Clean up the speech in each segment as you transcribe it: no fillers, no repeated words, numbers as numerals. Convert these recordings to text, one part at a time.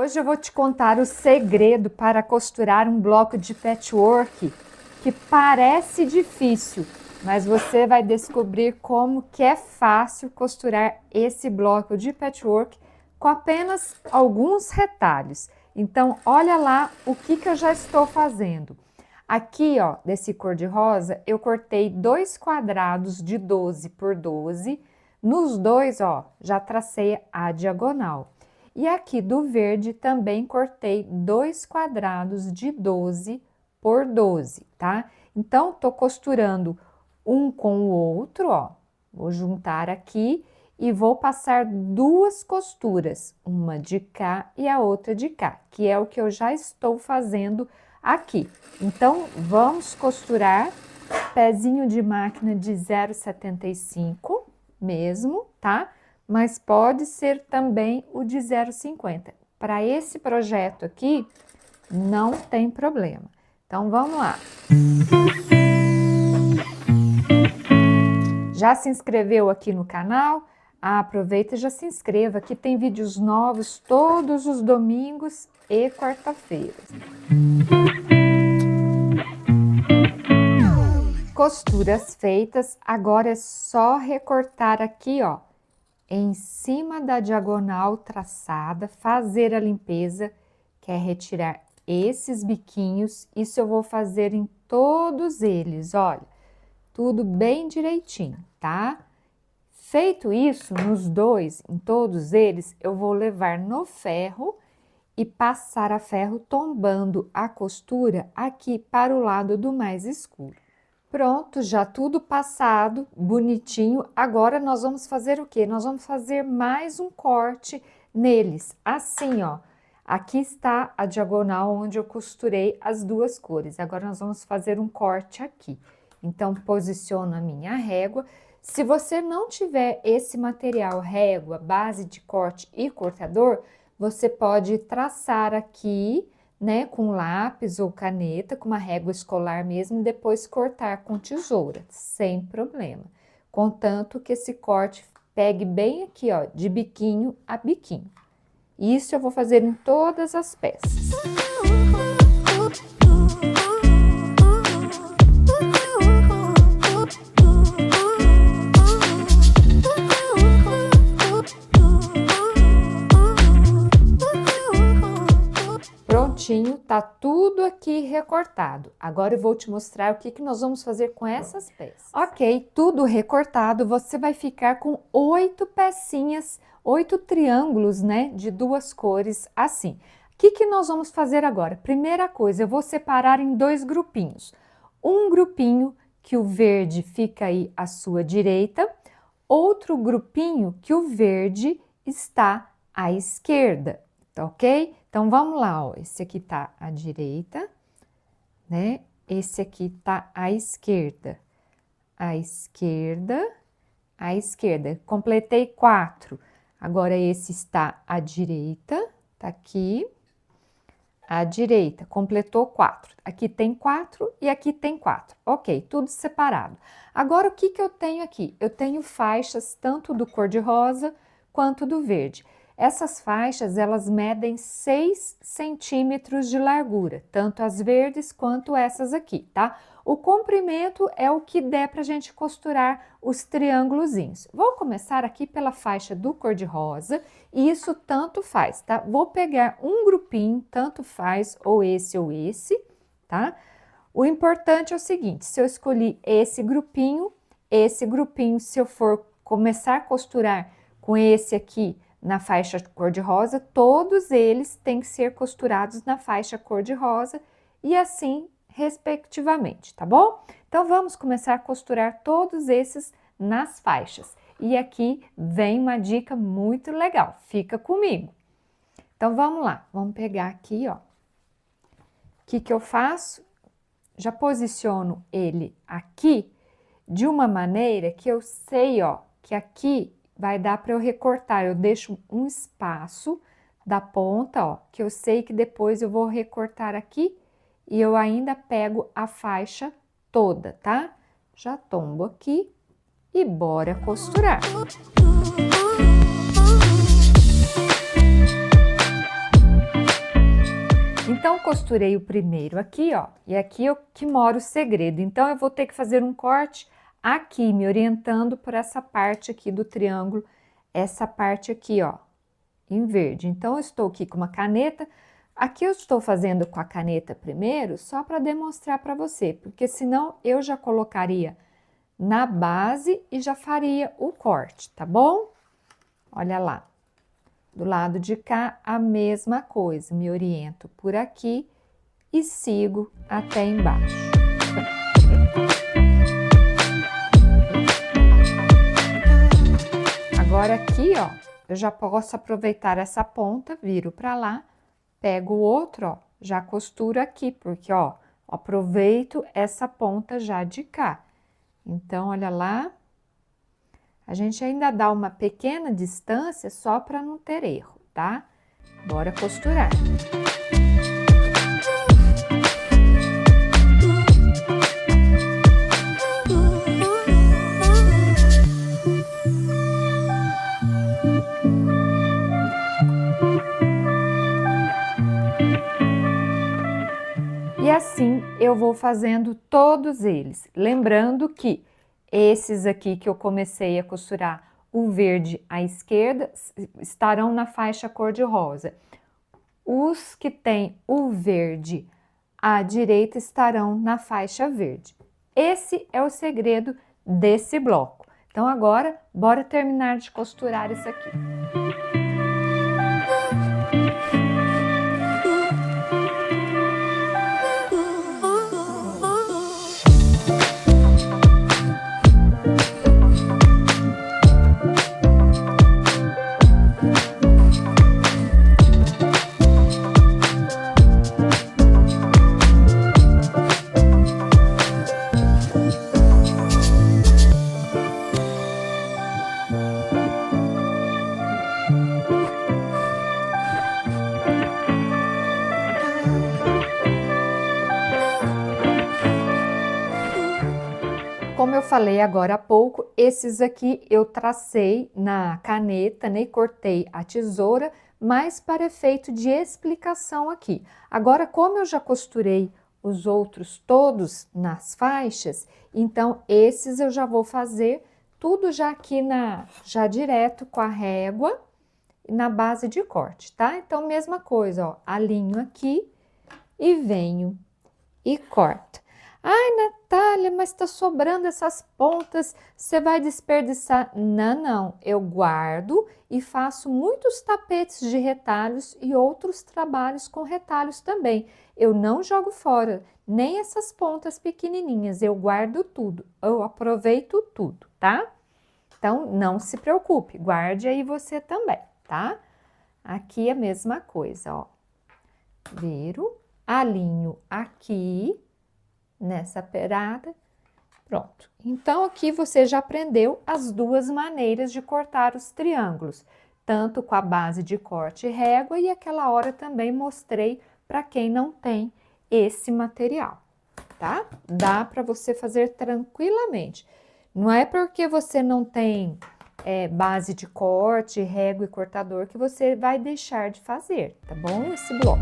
Hoje eu vou te contar o segredo para costurar um bloco de patchwork que parece difícil, mas você vai descobrir como que é fácil costurar esse bloco de patchwork com apenas alguns retalhos. Então, olha lá o que eu já estou fazendo. Aqui, ó, desse cor-de-rosa, eu cortei 2 quadrados de 12 por 12. Nos dois, ó, já tracei a diagonal. E aqui do verde também cortei 2 quadrados de 12 por 12, tá? Então, tô costurando um com o outro, ó. Vou juntar aqui e vou passar 2 costuras, uma de cá e a outra de cá, que é o que eu já estou fazendo aqui. Então, vamos costurar pezinho de máquina de 0,75 mesmo, tá? Mas pode ser também o de 0,50. Para esse projeto aqui, não tem problema. Então, vamos lá. Já se inscreveu aqui no canal? Aproveita e já se inscreva, que tem vídeos novos todos os domingos e quarta-feiras. Costuras feitas, agora é só recortar aqui, ó, em cima da diagonal traçada, fazer a limpeza, que é retirar esses biquinhos. Isso eu vou fazer em todos eles, olha, tudo bem direitinho, tá? Feito isso, nos dois, em todos eles, eu vou levar no ferro e passar a ferro tombando a costura aqui para o lado do mais escuro. Pronto, já tudo passado, bonitinho. Agora nós vamos fazer o quê? Nós vamos fazer mais um corte neles, assim, ó. Aqui está a diagonal onde eu costurei as 2 cores. Agora nós vamos fazer um corte aqui. Então, posiciono a minha régua. Se você não tiver esse material, régua, base de corte e cortador, você pode traçar aqui, né, com lápis ou caneta, com uma régua escolar mesmo, e depois cortar com tesoura, sem problema. Contanto que esse corte pegue bem aqui, ó, de biquinho a biquinho. Isso eu vou fazer em todas as peças. Prontinho, tá tudo aqui recortado. Agora eu vou te mostrar o que nós vamos fazer com essas peças. Ok, tudo recortado, você vai ficar com 8 pecinhas, 8 triângulos, né, de 2 cores assim. O que nós vamos fazer agora? Primeira coisa, eu vou separar em 2 grupinhos. Um grupinho que o verde fica aí à sua direita, outro grupinho que o verde está à esquerda, tá ok? Então, vamos lá, ó, esse aqui tá à direita, né? Esse aqui tá à esquerda, à esquerda, à esquerda. Completei 4. Agora, esse está à direita, tá aqui, à direita, completou 4. Aqui tem 4 e aqui tem 4. Ok, tudo separado. Agora, o que eu tenho aqui? Eu tenho faixas tanto do cor-de-rosa quanto do verde. Essas faixas, elas medem 6 centímetros de largura, tanto as verdes quanto essas aqui, tá? O comprimento é o que der pra gente costurar os triângulozinhos. Vou começar aqui pela faixa do cor-de-rosa, e isso tanto faz, tá? Vou pegar um grupinho, tanto faz, ou esse, tá? O importante é o seguinte, se eu escolhi esse grupinho, se eu for começar a costurar com esse aqui, na faixa cor-de-rosa, todos eles têm que ser costurados na faixa cor-de-rosa e assim, respectivamente, tá bom? Então, vamos começar a costurar todos esses nas faixas. E aqui vem uma dica muito legal, fica comigo. Então, vamos lá, vamos pegar aqui, ó. O que eu faço? Já posiciono ele aqui de uma maneira que eu sei, ó, que aqui vai dar para eu recortar. Eu deixo um espaço da ponta, ó, que eu sei que depois eu vou recortar aqui e eu ainda pego a faixa toda, tá? Já tombo aqui e bora costurar. Então, costurei o primeiro aqui, ó, e aqui é que mora o segredo. Então, eu vou ter que fazer um corte aqui, me orientando por essa parte aqui do triângulo, essa parte aqui, ó, em verde. Então, eu estou aqui com uma caneta. Aqui eu estou fazendo com a caneta primeiro, só para demonstrar para você, porque senão eu já colocaria na base e já faria o corte, tá bom? Olha lá. Do lado de cá, a mesma coisa. Me oriento por aqui e sigo até embaixo. Agora aqui, ó, eu já posso aproveitar essa ponta, viro para lá, pego o outro, ó, já costuro aqui, porque, ó, aproveito essa ponta já de cá. Então, olha lá. A gente ainda dá uma pequena distância só para não ter erro, tá? Bora costurar. E assim eu vou fazendo todos eles. Lembrando que esses aqui que eu comecei a costurar, o verde à esquerda, estarão na faixa cor-de-rosa. Os que têm o verde à direita estarão na faixa verde. Esse é o segredo desse bloco. Então agora, bora terminar de costurar isso aqui. Como eu falei agora há pouco, esses aqui eu tracei na caneta, né? Cortei a tesoura, mas para efeito de explicação aqui. Agora, como eu já costurei os outros todos nas faixas, então esses eu já vou fazer tudo já aqui já direto com a régua na base de corte, tá? Então, mesma coisa, ó, alinho aqui e venho e corto. Ai, Natália, mas tá sobrando essas pontas, você vai desperdiçar? Não, não, eu guardo e faço muitos tapetes de retalhos e outros trabalhos com retalhos também. Eu não jogo fora nem essas pontas pequenininhas, eu guardo tudo, eu aproveito tudo, tá? Então, não se preocupe, guarde aí você também, tá? Aqui a mesma coisa, ó. Viro, alinho aqui nessa perada, pronto. Então, aqui você já aprendeu as duas maneiras de cortar os triângulos, tanto com a base de corte e régua, e aquela hora também mostrei para quem não tem esse material, tá? Dá para você fazer tranquilamente. Não é porque você não tem base de corte, régua e cortador que você vai deixar de fazer, tá bom? Esse bloco.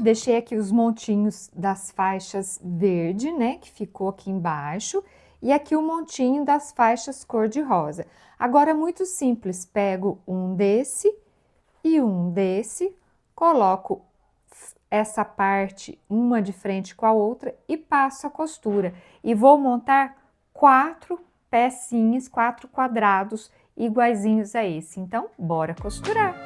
Deixei aqui os montinhos das faixas verde, né, que ficou aqui embaixo, e aqui o montinho das faixas cor-de-rosa. Agora, muito simples, pego um desse e um desse, coloco essa parte, uma de frente com a outra, e passo a costura. E vou montar 4 pecinhas, 4 quadrados iguaizinhos a esse. Então, bora costurar!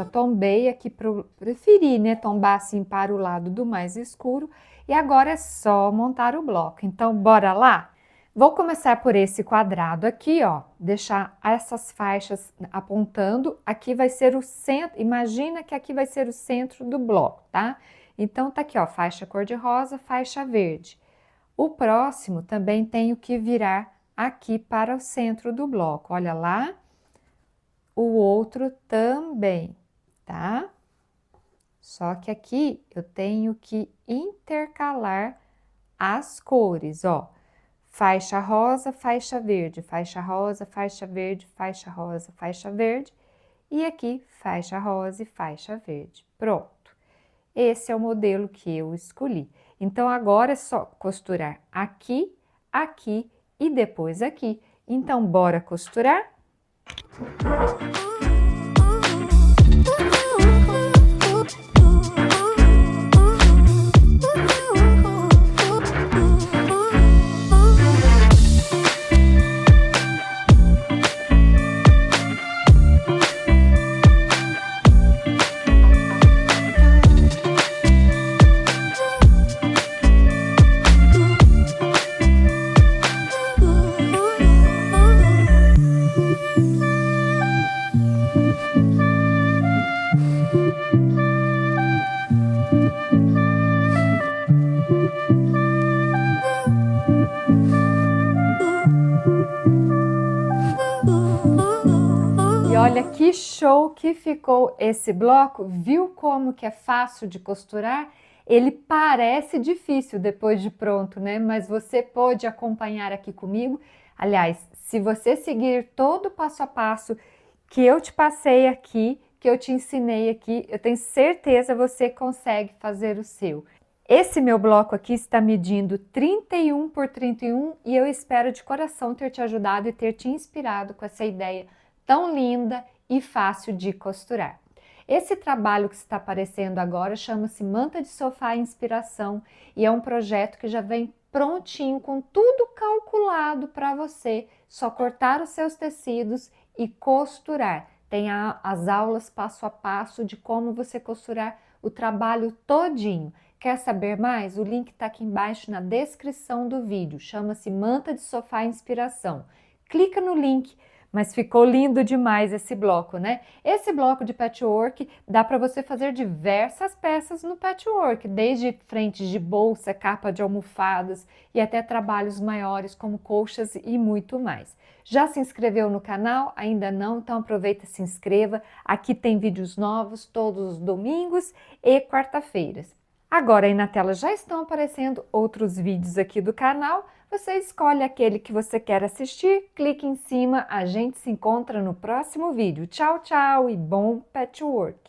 tombei aqui, preferi, né, tombar assim para o lado do mais escuro. E agora é só montar o bloco. Então, bora lá? Vou começar por esse quadrado aqui, ó. Deixar essas faixas apontando. Aqui vai ser o centro. Imagina que aqui vai ser o centro do bloco, tá? Então, tá aqui, ó, faixa cor-de-rosa, faixa verde. O próximo também tenho que virar aqui para o centro do bloco. Olha lá. O outro também, tá? Só que aqui eu tenho que intercalar as cores, ó. Faixa rosa, faixa verde, faixa rosa, faixa verde, faixa rosa, faixa verde. E aqui, faixa rosa e faixa verde. Pronto. Esse é o modelo que eu escolhi. Então, agora é só costurar aqui, aqui e depois aqui. Então, bora costurar? E olha que show que ficou esse bloco, viu como que é fácil de costurar? Ele parece difícil depois de pronto, né? Mas você pode acompanhar aqui comigo. Aliás, se você seguir todo o passo a passo que eu te passei aqui, que eu te ensinei aqui, eu tenho certeza você consegue fazer o seu. Esse meu bloco aqui está medindo 31 por 31 e eu espero de coração ter te ajudado e ter te inspirado com essa ideia tão linda e fácil de costurar. Esse trabalho que está aparecendo agora chama-se Manta de Sofá Inspiração e é um projeto que já vem prontinho, com tudo calculado para você, só cortar os seus tecidos e costurar. Tem as aulas passo a passo de como você costurar o trabalho todinho. Quer saber mais? O link está aqui embaixo na descrição do vídeo, chama-se Manta de Sofá Inspiração. Clica no link. Mas ficou lindo demais esse bloco, né? Esse bloco de patchwork dá para você fazer diversas peças no patchwork, desde frentes de bolsa, capa de almofadas e até trabalhos maiores como colchas e muito mais. Já se inscreveu no canal? Ainda não? Então aproveita e se inscreva. Aqui tem vídeos novos todos os domingos e quarta-feiras. Agora aí na tela já estão aparecendo outros vídeos aqui do canal. Você escolhe aquele que você quer assistir, clique em cima, a gente se encontra no próximo vídeo. Tchau, tchau e bom patchwork!